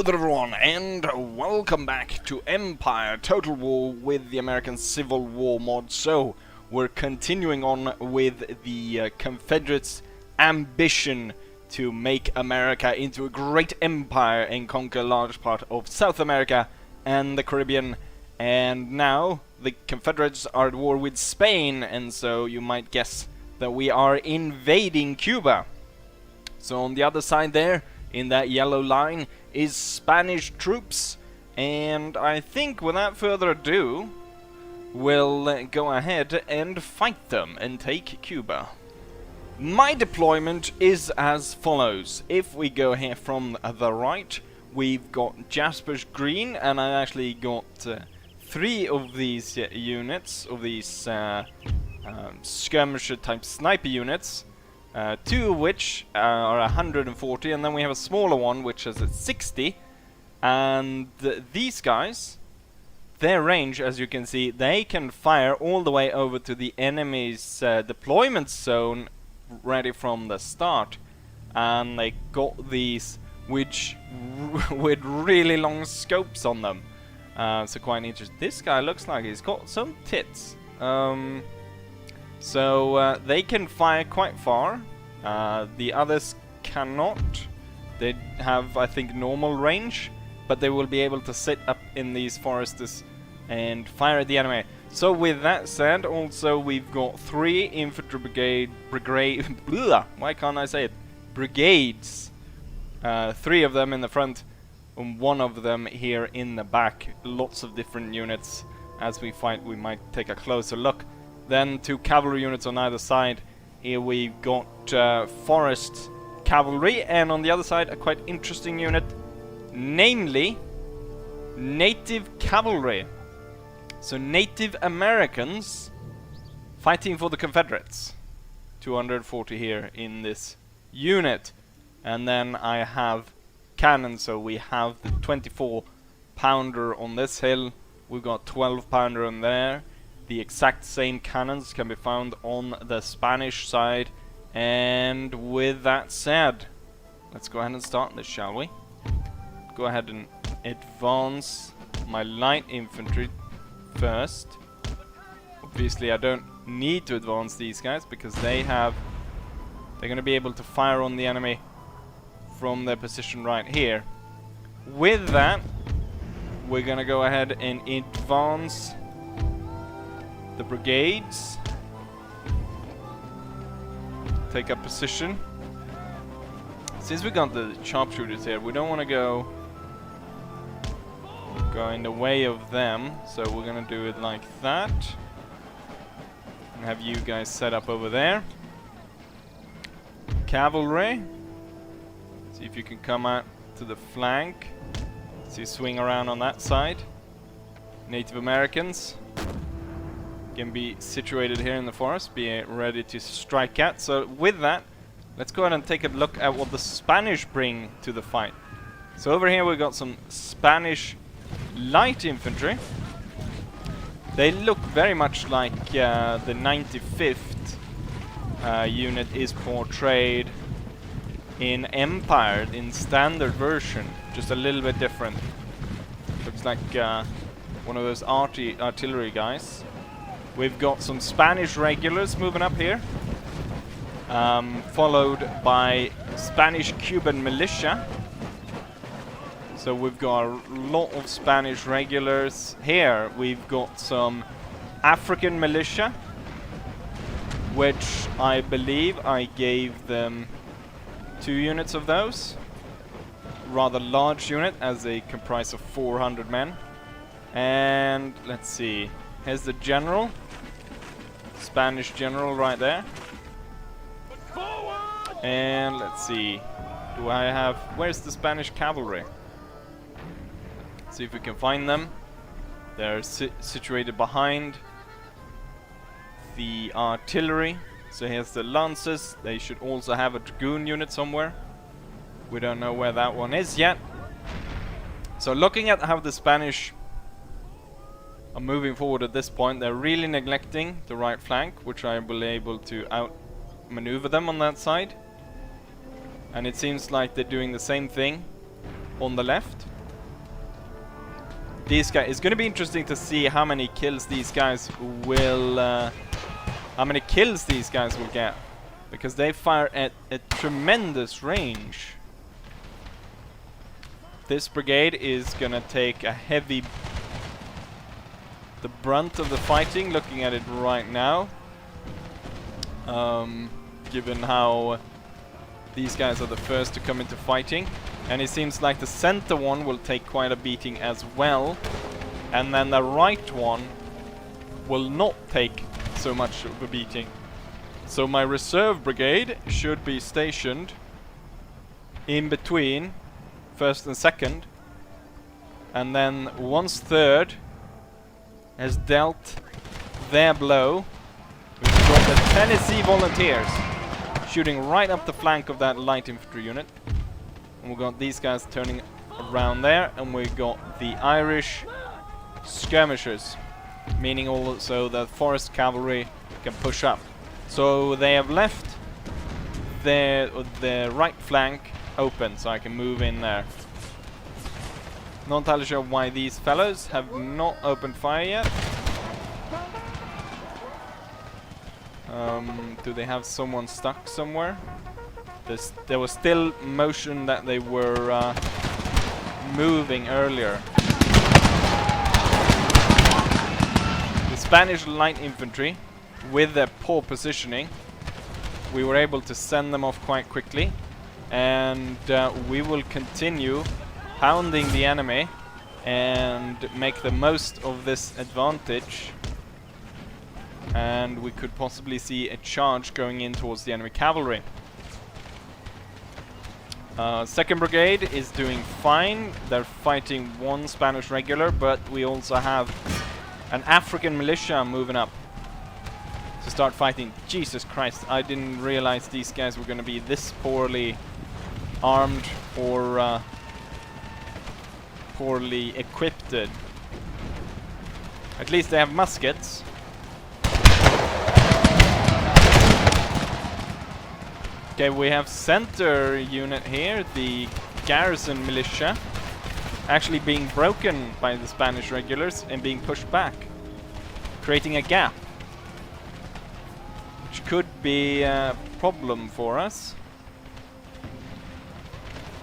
there everyone, and welcome back to Empire Total War with the American Civil War mod. So, we're continuing on with the Confederates' ambition to make America into a great empire and conquer a large part of South America and the Caribbean. And now, the Confederates are at war with Spain, and so you might guess that we are invading Cuba. So on the other side there, in that yellow line, is Spanish troops, and I think without further ado we'll go ahead and fight them and take Cuba. My deployment is as follows. If we go here from the right, we've got Jasper's Green, and I actually got 3 of these units, of these skirmisher type sniper units. 2 of which are 140, and then we have a smaller one which is at 60. And these guys, their range, as you can see, they can fire all the way over to the enemy's deployment zone ready from the start. And they got these which with really long scopes on them. So quite interesting. This guy looks like he's got some tits. So they can fire quite far. The others cannot. They have, I think, normal range, but they will be able to sit up in these forests and fire at the enemy. So with that said, also we've got 3 infantry why can't I say it? Brigades. 3 of them in the front, and 1 of them here in the back. Lots of different units. As we fight, we might take a closer look. Then 2 cavalry units on either side. Here we've got forest cavalry, and on the other side a quite interesting unit, namely native cavalry. So Native Americans fighting for the Confederates. 240 here in this unit. And then I have cannons, so we have the 24 pounder on this hill. We've got 12 pounder on there. The exact same cannons can be found on the Spanish side. And with that said, let's go ahead and start this, shall we? Go ahead and advance my light infantry first. Obviously I don't need to advance these guys because they're going to be able to fire on the enemy from their position right here. With that, we're going to go ahead and advance the brigades. Take up position. Since we got the sharpshooters here, we don't want to go in the way of them, so we're gonna do it like that and have you guys set up over there. Cavalry, see if you can come out to the flank. See, swing around on that side. Native Americans can be situated here in the forest, be ready to strike at. So with that, let's go ahead and take a look at what the Spanish bring to the fight. So over here we've got some Spanish light infantry. They look very much like the 95th unit is portrayed in Empire, in standard version, just a little bit different. Looks like one of those artillery guys. We've got some Spanish regulars moving up here, followed by Spanish-Cuban militia. So we've got a lot of Spanish regulars. Here we've got some African militia, which I believe I gave them 2 units of those. Rather large unit, as they comprise of 400 men. And let's see, here's the general. Spanish general right there. And let's see, do I have, where's the Spanish cavalry? See if we can find them. They're situated behind the artillery. So here's the lances. They should also have a dragoon unit somewhere. We don't know where that one is yet. So looking at how the Spanish are moving forward at this point, they're really neglecting the right flank, which I will be able to outmaneuver them on that side. And it seems like they're doing the same thing on the left. these guys, it's going to be interesting to see how many kills these guys will get, because they fire at a tremendous range. This brigade is going to take the brunt of the fighting, looking at it right now. Given how these guys are the first to come into fighting. And it seems like the center one will take quite a beating as well. And then the right one will not take so much of a beating. So my reserve brigade should be stationed in between first and second. And then once third has dealt their blow, we've got the Tennessee Volunteers shooting right up the flank of that light infantry unit. And we've got these guys turning around there, and we've got the Irish skirmishers, meaning also that forest cavalry can push up. So they have left their right flank open, so I can move in there. Not entirely sure why these fellows have not opened fire yet. Do they have someone stuck somewhere? There was still motion that they were moving earlier. The Spanish light infantry, with their poor positioning, we were able to send them off quite quickly. And we will continue pounding the enemy and make the most of this advantage. And we could possibly see a charge going in towards the enemy cavalry. Second brigade is doing fine. They're fighting one Spanish regular, but we also have an African militia moving up to start fighting. Jesus Christ, I didn't realize these guys were going to be this poorly armed or poorly equipped. At least they have muskets. Okay, we have center unit here, the garrison militia, actually being broken by the Spanish regulars and being pushed back, creating a gap, which could be a problem for us.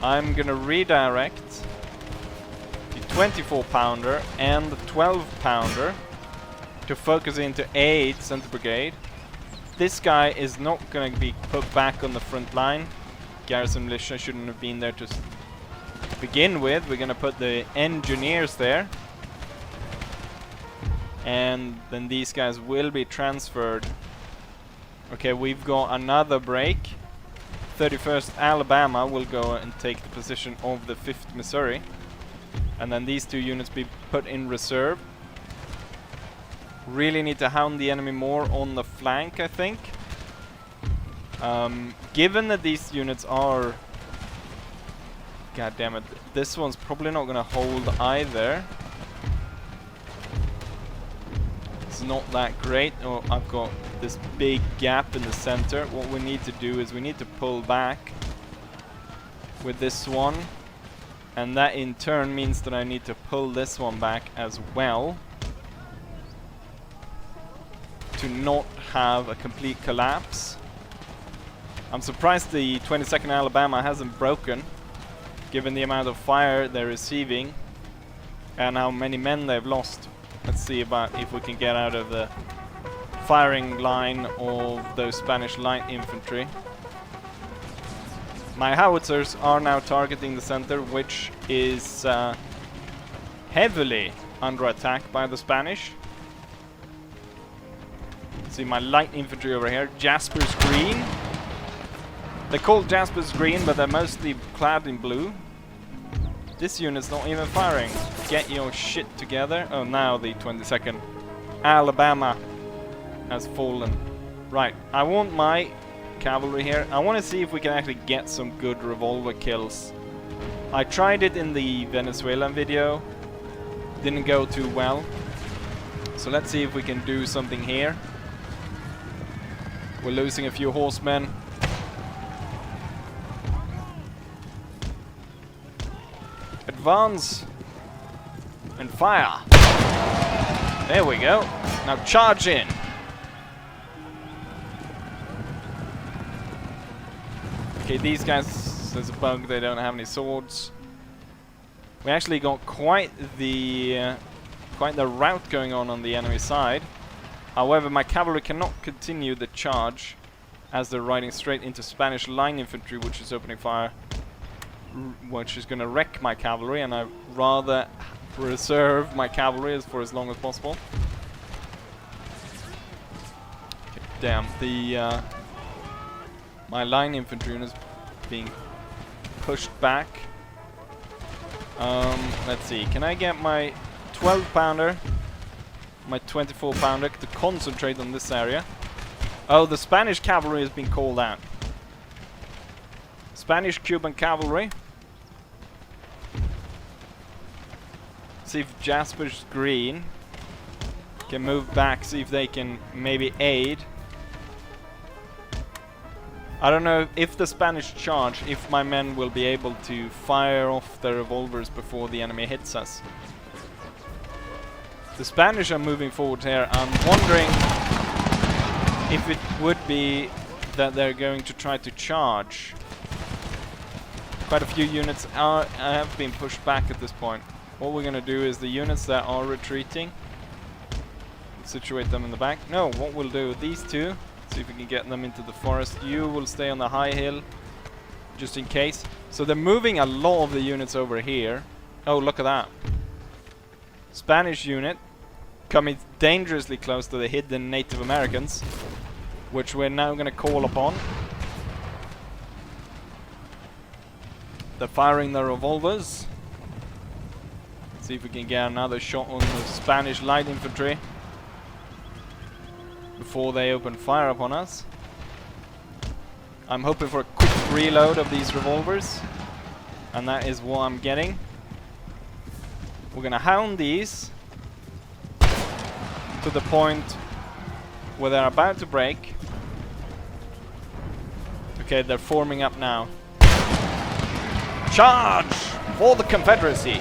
I'm gonna redirect the 24 pounder and the 12 pounder to focus into 8 center brigade. This guy is not going to be put back on the front line. Garrison militia shouldn't have been there to begin with. We're going to put the engineers there. And then these guys will be transferred. Okay, we've got another break. 31st Alabama will go and take the position of the 5th Missouri. And then these two units be put in reserve. Really need to hound the enemy more on the flank, I think. Given that these units are... God damn it, this one's probably not going to hold either. It's not that great. Oh, I've got this big gap in the center. What we need to do is we need to pull back with this one. And that in turn means that I need to pull this one back as well, to not have a complete collapse. I'm surprised the 22nd Alabama hasn't broken, given the amount of fire they're receiving and how many men they've lost. Let's see about if we can get out of the firing line of those Spanish light infantry. My howitzers are now targeting the center, which is heavily under attack by the Spanish. See my light infantry over here, Jasper's Green. They're called Jasper's Green, but they're mostly clad in blue. This unit's not even firing. Get your shit together. Oh, now the 22nd Alabama has fallen. Right, I want my cavalry here. I want to see if we can actually get some good revolver kills. I tried it in the Venezuelan video. Didn't go too well. So let's see if we can do something here. We're losing a few horsemen. Advance! And fire! There we go. Now charge in! Okay, these guys, there's a bug, they don't have any swords. We actually got quite the rout going on the enemy side. However, my cavalry cannot continue the charge as they're riding straight into Spanish line infantry, which is opening fire, which is going to wreck my cavalry, and I rather reserve my cavalry for as long as possible. Okay, damn, my line infantry is being pushed back. Let's see, can I get my 12-pounder, my 24-pounder to concentrate on this area? Oh, the Spanish cavalry has been called out. Spanish-Cuban cavalry. See if Jasper's Green can move back, see if they can maybe aid. I don't know if the Spanish charge, if my men will be able to fire off their revolvers before the enemy hits us. The Spanish are moving forward here. I'm wondering if it would be that they're going to try to charge. Quite a few units have been pushed back at this point. What we're going to do is the units that are retreating, situate them in the back. No, what we'll do, these two, see if we can get them into the forest. You will stay on the high hill, just in case. So they're moving a lot of the units over here. Oh, look at that. Spanish unit coming dangerously close to the hidden Native Americans, which we're now going to call upon. They're firing their revolvers. Let's see if we can get another shot on the Spanish light infantry before they open fire upon us. I'm hoping for a quick reload of these revolvers, and that is what I'm getting. We're gonna hound these to the point where they're about to break. Okay, they're forming up now. Charge for the Confederacy!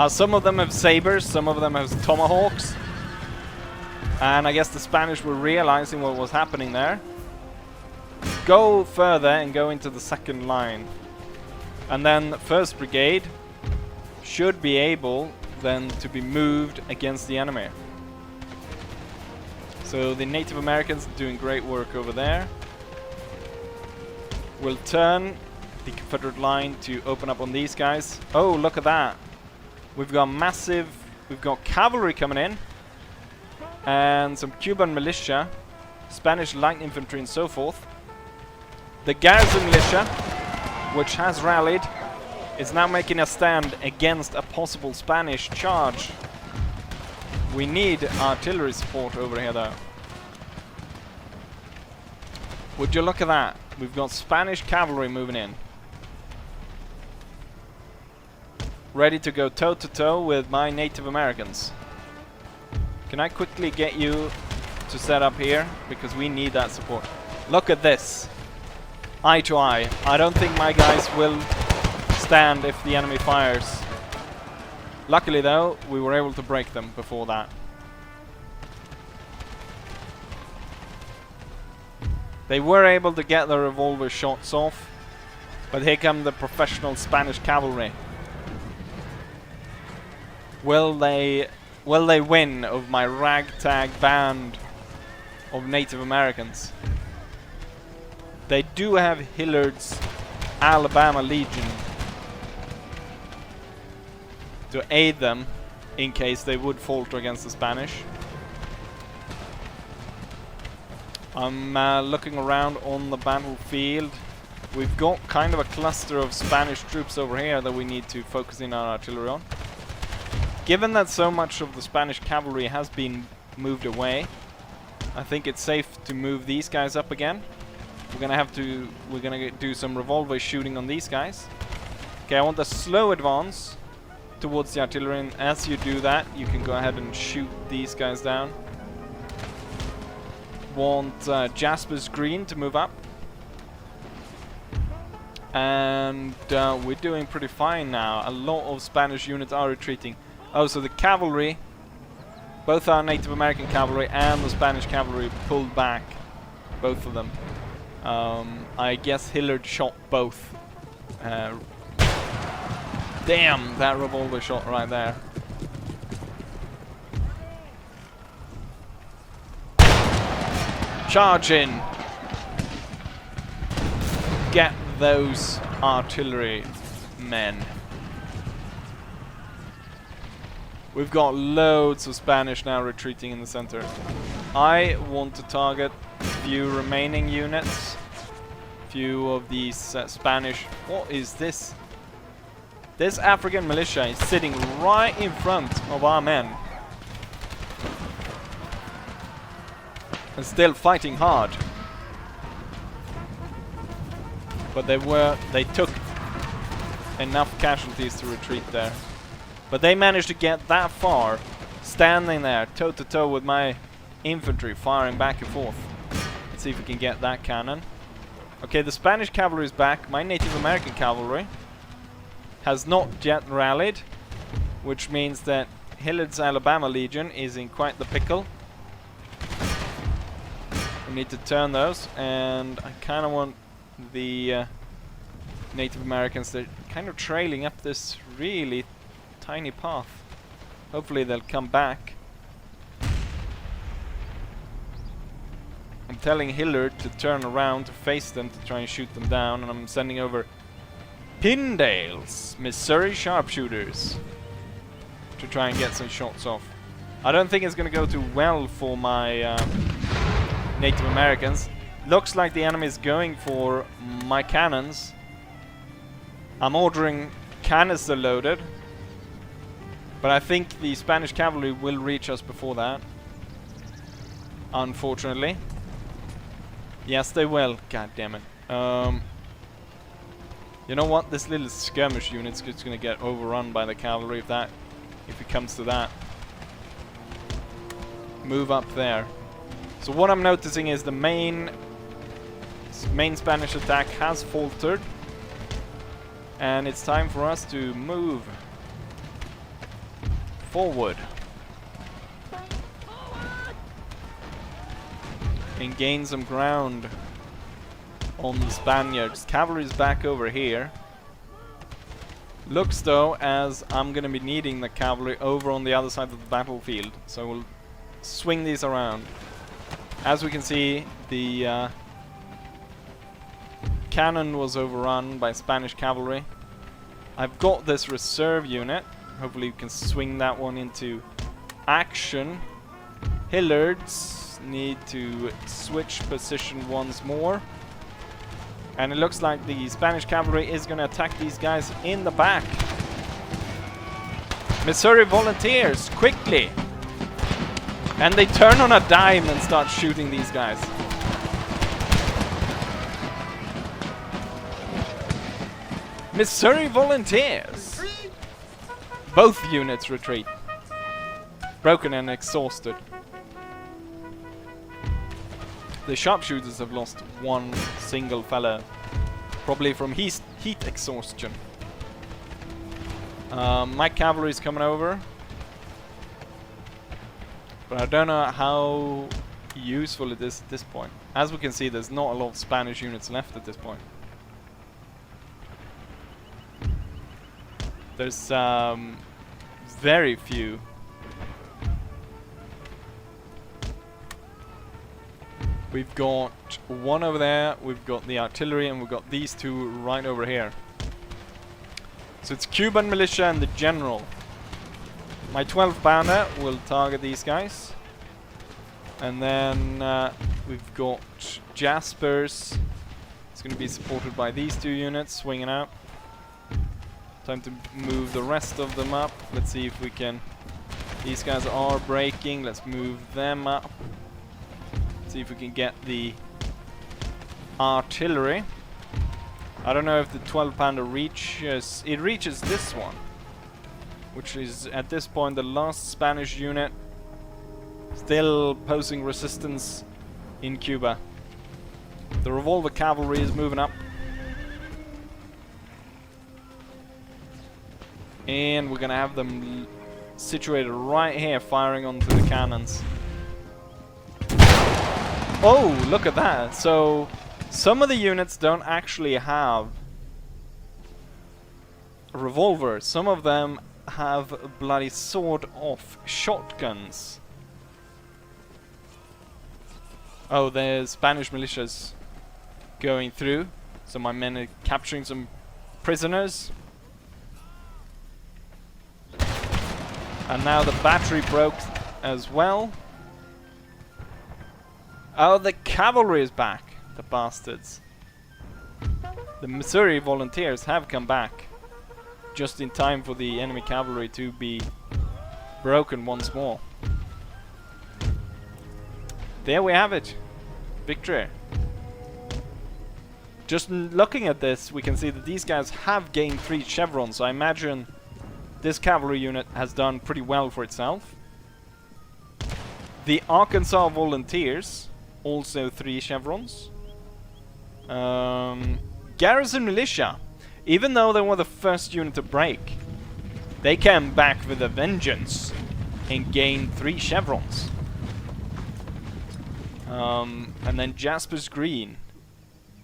Some of them have sabers, some of them have tomahawks. And I guess the Spanish were realizing what was happening there. Go further and go into the second line. And then 1st Brigade should be able then to be moved against the enemy. So the Native Americans are doing great work over there. We'll turn the Confederate line to open up on these guys. Oh, look at that. We've got we've got cavalry coming in. And some Cuban militia, Spanish light infantry and so forth. The garrison militia, which has rallied, is now making a stand against a possible Spanish charge. We need artillery support over here though. Would you look at that? We've got Spanish cavalry moving in. Ready to go toe to toe with my Native Americans. Can I quickly get you to set up here? Because we need that support. Look at this. Eye to eye. I don't think my guys will stand if the enemy fires. Luckily though, we were able to break them before that. They were able to get their revolver shots off. But here come the professional Spanish cavalry. Will they win of my ragtag band of Native Americans? They do have Hilliard's Alabama Legion to aid them in case they would falter against the Spanish. I'm looking around on the battlefield. We've got kind of a cluster of Spanish troops over here that we need to focus in our artillery on. Given that so much of the Spanish cavalry has been moved away, I think it's safe to move these guys up again. We're gonna do some revolver shooting on these guys. Okay, I want a slow advance towards the artillery, and as you do that, you can go ahead and shoot these guys down. Want Jasper's Green to move up. And we're doing pretty fine now. A lot of Spanish units are retreating. Oh, so the cavalry, both our Native American cavalry and the Spanish cavalry pulled back. Both of them. I guess Hillard shot both. Damn, that revolver shot right there. Charge in! Get those artillery men. We've got loads of Spanish now retreating in the center. I want to target a few remaining units. Few of these Spanish... What is this? This African militia is sitting right in front of our men. And still fighting hard. But they took enough casualties to retreat there. But they managed to get that far, standing there toe to toe with my infantry, firing back and forth. Let's see if we can get that cannon. Okay, the Spanish cavalry is back. My Native American cavalry has not yet rallied, which means that Hillard's Alabama Legion is in quite the pickle. We need to turn those, and I kind of want the Native Americans, they're kind of trailing up this really tiny path. Hopefully they'll come back. I'm telling Hillard to turn around to face them to try and shoot them down, and I'm sending over Pindale's Missouri sharpshooters to try and get some shots off. I don't think it's gonna go too well for my Native Americans. Looks like the enemy is going for my cannons. I'm ordering canister loaded, but I think the Spanish cavalry will reach us before that. Unfortunately. Yes, they will. God damn it. You know what? This little skirmish unit's just gonna get overrun by the cavalry if it comes to that. Move up there. So what I'm noticing is the main Spanish attack has faltered, and it's time for us to move forward and gain some ground on the Spaniards. Cavalry's back over here. Looks though as I'm gonna be needing the cavalry over on the other side of the battlefield, so we'll swing these around. As we can see, the cannon was overrun by Spanish cavalry. I've got this reserve unit. Hopefully we can swing that one into action. Hillards need to switch position once more. And it looks like the Spanish cavalry is going to attack these guys in the back. Missouri volunteers, quickly! And they turn on a dime and start shooting these guys. Missouri volunteers! Both units retreat. Broken and exhausted. The sharpshooters have lost one single fella. Probably from heat exhaustion. My cavalry is coming over. But I don't know how useful it is at this point. As we can see, there's not a lot of Spanish units left at this point. There's very few. We've got one over there, we've got the artillery, and we've got these two right over here. So it's Cuban militia and the general. My 12 pounder will target these guys. And then we've got Jaspers. It's going to be supported by these two units swinging out. Time to move the rest of them up. Let's see if we can... These guys are breaking. Let's move them up. See if we can get the artillery. I don't know if the 12 pounder reaches... It reaches this one, which is at this point the last Spanish unit still posing resistance in Cuba. The revolver cavalry is moving up. And we're gonna have them situated right here, firing onto the cannons. Oh, look at that! So, some of the units don't actually have revolvers. Some of them have bloody sword-off shotguns. Oh, there's Spanish militias going through. So my men are capturing some prisoners. And now the battery broke as well. Oh, the cavalry is back. The bastards. The Missouri volunteers have come back. Just in time for the enemy cavalry to be broken once more. There we have it. Victory. Just looking at this, we can see that these guys have gained 3 chevrons. So I imagine this cavalry unit has done pretty well for itself. The Arkansas volunteers, also 3 chevrons. Garrison militia, even though they were the first unit to break, they came back with a vengeance and gained 3 chevrons. And then Jasper's Green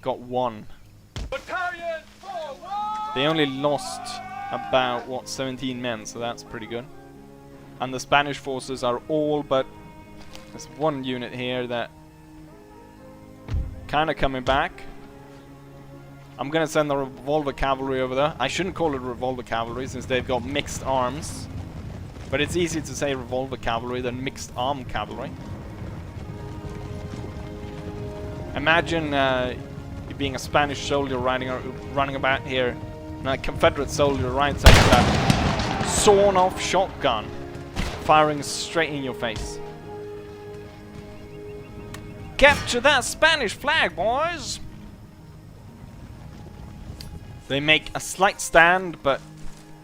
got 1. Battalion forward! They only lost about, what, 17 men, so that's pretty good. And the Spanish forces are all but... there's 1 unit here that kind of coming back. I'm gonna send the revolver cavalry over there. I shouldn't call it revolver cavalry since they've got mixed arms. But it's easier to say revolver cavalry than mixed arm cavalry. Imagine you being a Spanish soldier running about here, and a Confederate soldier right side of that sawn-off shotgun, firing straight in your face. Capture that Spanish flag, boys! They make a slight stand, but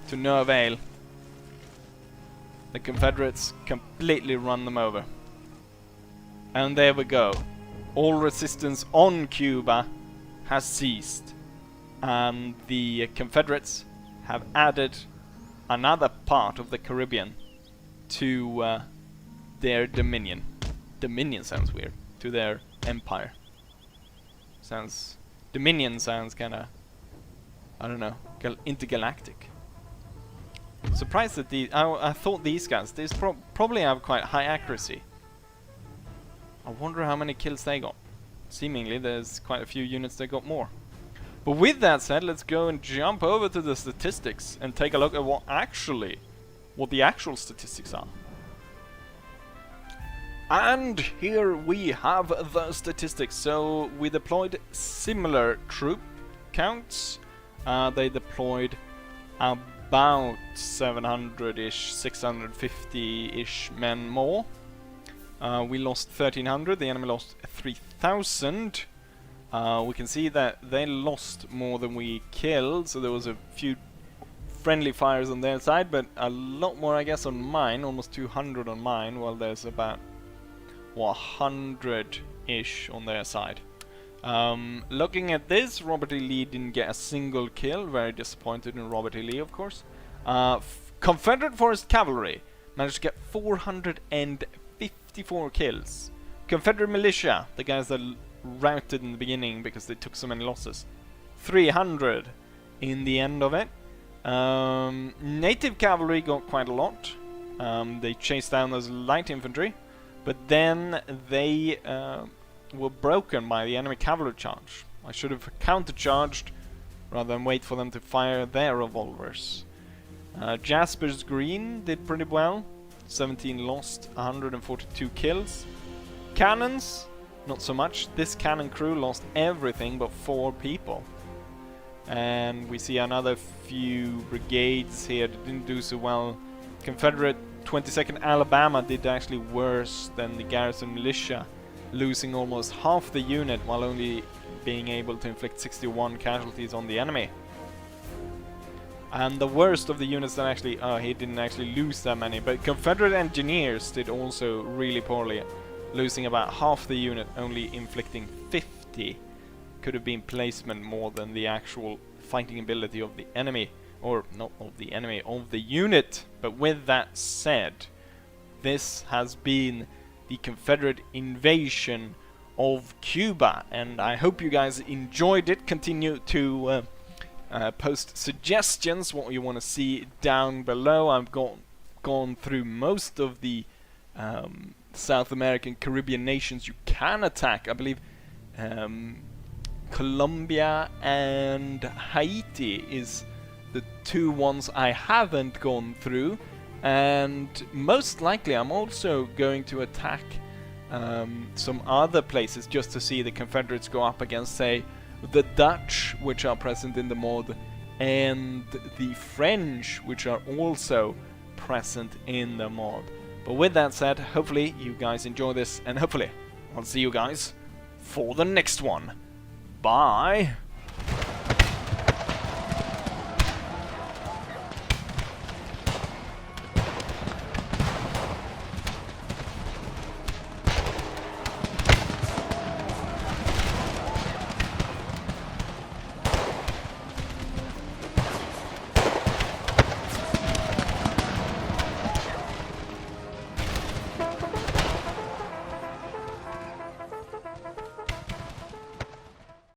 to no avail. The Confederates completely run them over. And there we go. All resistance on Cuba has ceased. And the Confederates have added another part of the Caribbean to their dominion. Dominion sounds weird. To their empire. Dominion sounds kinda, I don't know, intergalactic. Surprised that I thought these guys, probably have quite high accuracy. I wonder how many kills they got. Seemingly there's quite a few units that got more. But with that said, let's go and jump over to the statistics and take a look at what the actual statistics are. And here we have the statistics. So we deployed similar troop counts. They deployed about 700-ish, 650-ish men more. We lost 1,300, the enemy lost 3,000. We can see that they lost more than we killed, so there was a few friendly fires on their side, but a lot more, I guess, on mine, almost 200 on mine, while there's about 100-ish on their side. Looking at this, Robert E. Lee didn't get a single kill. Very disappointed in Robert E. Lee, of course. Confederate Forest Cavalry managed to get 454 kills. Confederate Militia, the guys that routed in the beginning because they took so many losses, 300 in the end of it. Native Cavalry got quite a lot. They chased down those light infantry, but then they were broken by the enemy cavalry charge. I should have countercharged rather than wait for them to fire their revolvers. Jasper's Green did pretty well. 17 lost, 142 kills. Cannons, not so much. This cannon crew lost everything but 4 people. And we see another few brigades here that didn't do so well. Confederate 22nd Alabama did actually worse than the Garrison Militia, losing almost half the unit while only being able to inflict 61 casualties on the enemy. And the worst of the units that actually, he didn't actually lose that many, but Confederate Engineers did also really poorly, losing about half the unit, only inflicting 50. Could have been placement more than the actual fighting ability of the enemy. or not of the enemy, of the unit. But with that said, this has been the Confederate invasion of Cuba, and I hope you guys enjoyed it. Continue to post suggestions, what you want to see down below. I've gone through most of the South American, Caribbean nations you can attack. I believe Colombia and Haiti is the two ones I haven't gone through, and most likely I'm also going to attack some other places just to see the Confederates go up against, say, the Dutch, which are present in the mod, and the French, which are also present in the mod. But with that said, hopefully you guys enjoy this, and hopefully I'll see you guys for the next one. Bye!